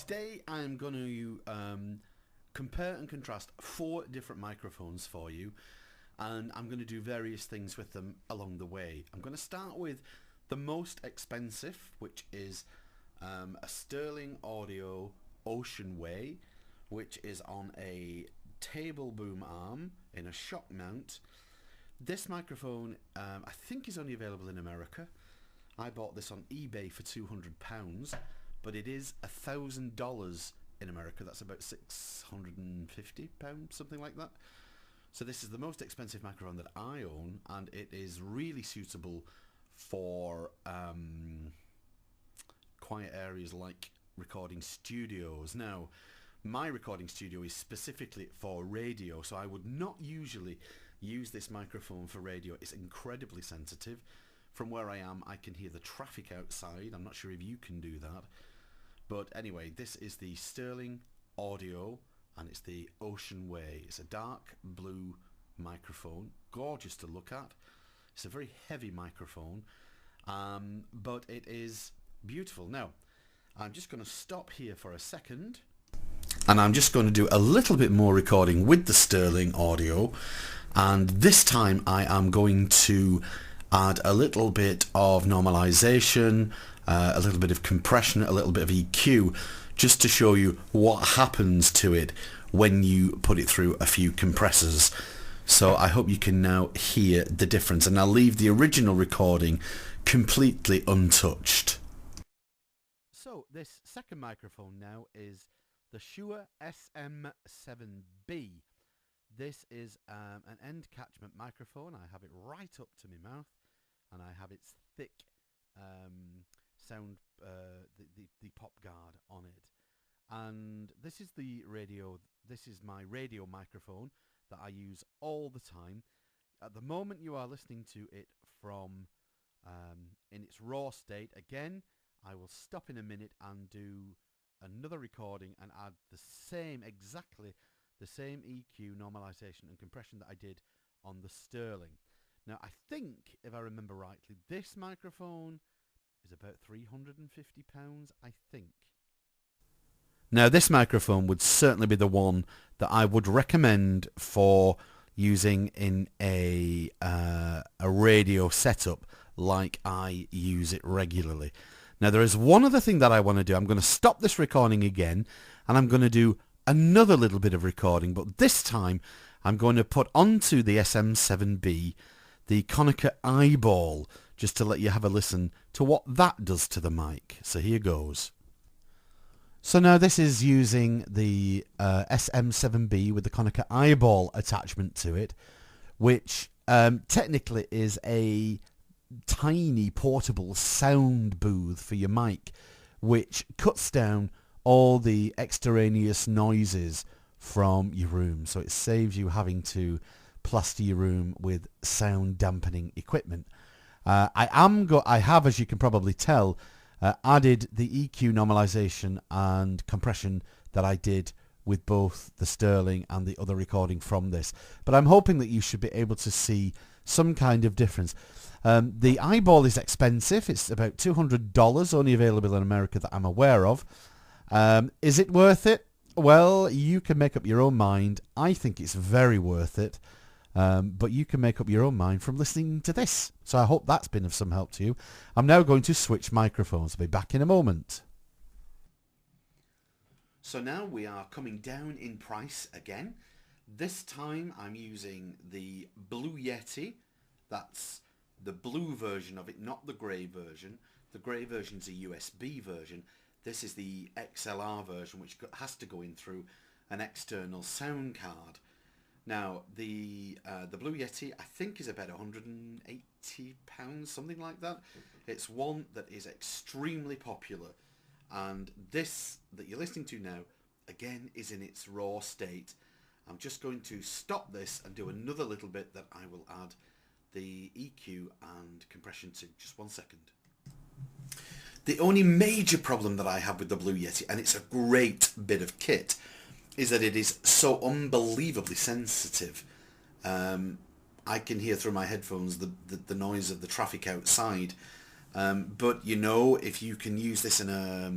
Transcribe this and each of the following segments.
Today I'm going to compare and contrast 4 different microphones for you, and I'm going to do various things with them along the way. I'm going to start with the most expensive, which is a Sterling Audio Ocean Way, which is on a table boom arm in a shock mount. This microphone I think is only available in America. I bought this on eBay for £200, but it is $1,000 in America. That's about £650, something like that. So this is the most expensive microphone that I own, and it is really suitable for quiet areas like recording studios. Now, my recording studio is specifically for radio, so I would not usually use this microphone for radio. It's incredibly sensitive. From where I am, I can hear the traffic outside. I'm not sure if you can do that. But anyway, this is the Sterling Audio, and it's the Ocean Way. It's a dark blue microphone, gorgeous to look at. It's a very heavy microphone, but it is beautiful. Now, I'm just going to stop here for a second, and I'm just going to do a little bit more recording with the Sterling Audio, and this time I am going to add a little bit of normalization, a little bit of compression, a little bit of EQ, just to show you what happens to it when you put it through a few compressors. So I hope you can now hear the difference, and I'll leave the original recording completely untouched. So this second microphone now is the Shure SM7B. This is an end catchment microphone. I have it right up to my mouth, and I have its thick sound, the pop guard on it. And this is the radio. This is my radio microphone that I use all the time. At the moment, you are listening to it from in its raw state. Again, I will stop in a minute and do another recording and add exactly the same EQ, normalization and compression that I did on the Sterling. Now, I think, if I remember rightly, this microphone is about £350, I think. Now, this microphone would certainly be the one that I would recommend for using in a radio setup like I use it regularly. Now, there is one other thing that I want to do. I'm going to stop this recording again, and I'm going to do another little bit of recording, but this time I'm going to put onto the SM7B the Konica eyeball, just to let you have a listen to what that does to the mic. So here goes. So now this is using the SM7B with the Konica eyeball attachment to it, which technically is a tiny portable sound booth for your mic, which cuts down all the extraneous noises from your room. So it saves you having to plaster your room with sound dampening equipment. I have, as you can probably tell, added the EQ normalization and compression that I did with both the Sterling and the other recording from this. But I'm hoping that you should be able to see some kind of difference. The eyeball is expensive. It's about $200, only available in America that I'm aware of. Is it worth it? Well, you can make up your own mind. I think it's very worth it. But you can make up your own mind from listening to this. So I hope that's been of some help to you. I'm now going to switch microphones. I'll be back in a moment. So now we are coming down in price again. This time I'm using the Blue Yeti. That's the blue version of it, not the grey version. The grey version is a USB version. This is the XLR version, which has to go in through an external sound card. Now, the Blue Yeti, I think, is about £180, something like that. It's one that is extremely popular. And this that you're listening to now, again, is in its raw state. I'm just going to stop this and do another little bit that I will add the EQ and compression to. Just 1 second. The only major problem that I have with the Blue Yeti, and it's a great bit of kit, is that it is so unbelievably sensitive. I can hear through my headphones the noise of the traffic outside. But you know, if you can use this in a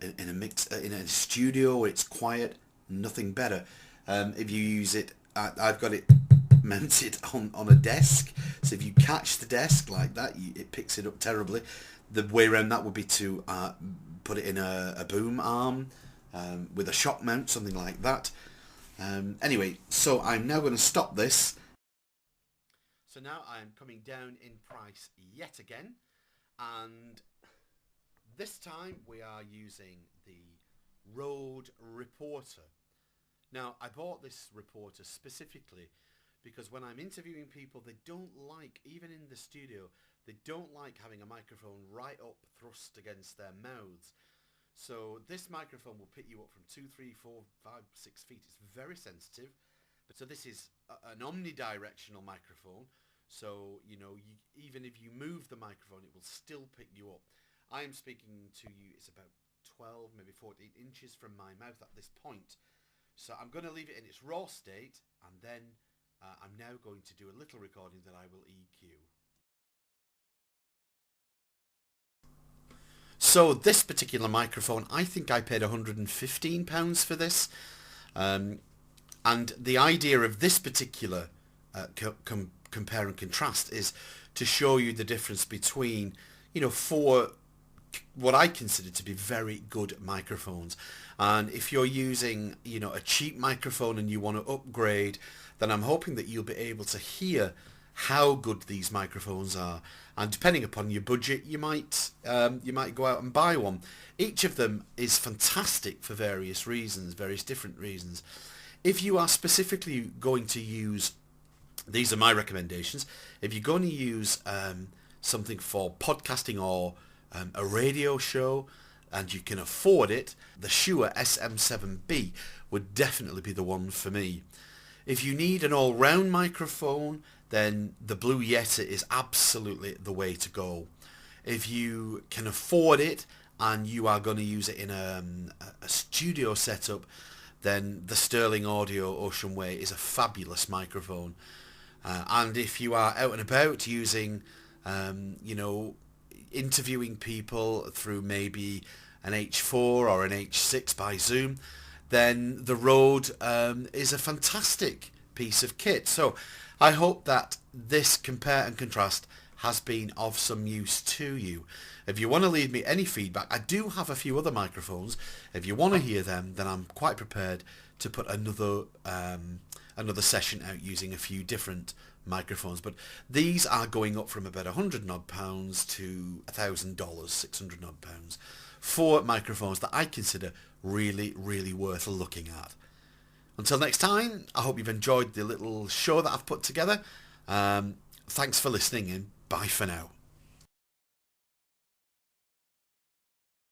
in a mix in a studio where it's quiet, nothing better. If you use it, I've got it mounted on a desk, so if you catch the desk like that, it picks it up terribly. The way around that would be to put it in a boom arm with a shock mount, something like that. Anyway, so I'm now going to stop this. So now I'm coming down in price yet again, and this time we are using the Rode Reporter. Now, I bought this Reporter specifically because when I'm interviewing people, they don't like, even in the studio, they don't like having a microphone right up thrust against their mouths. So this microphone will pick you up from 2, 3, 4, 5, 6 feet. It's very sensitive. So this is an omnidirectional microphone. So, you know, even if you move the microphone, it will still pick you up. I am speaking to you, it's about 12, maybe 14 inches from my mouth at this point. So I'm going to leave it in its raw state, and then I'm now going to do a little recording that I will EQ. So this particular microphone, I think I paid £115 for this. And the idea of this particular compare and contrast is to show you the difference between, you know, four what I consider to be very good microphones. And if you're using, you know, a cheap microphone and you want to upgrade, then I'm hoping that you'll be able to hear how good these microphones are. And depending upon your budget, you might go out and buy one. Each of them is fantastic for various reasons, various different reasons. If you are specifically going to use, these are my recommendations, if you're going to use something for podcasting or a radio show and you can afford it, the Shure SM7B would definitely be the one for me. If you need an all-round microphone, then the Blue Yeti is absolutely the way to go. If you can afford it and you are going to use it in a studio setup, then the Sterling Audio Ocean Way is a fabulous microphone. And if you are out and about using, you know, interviewing people through maybe an H4 or an H6 by Zoom, then the Rode is a fantastic piece of kit. So I hope that this compare and contrast has been of some use to you. If you want to leave me any feedback, I do have a few other microphones. If you want to hear them, then I'm quite prepared to put another session out using a few different microphones. But these are going up from about £100 and odd to $1,000, £600 and odd, for microphones that I consider really, really worth looking at. Until next time, I hope you've enjoyed the little show that I've put together. Thanks for listening, and bye for now.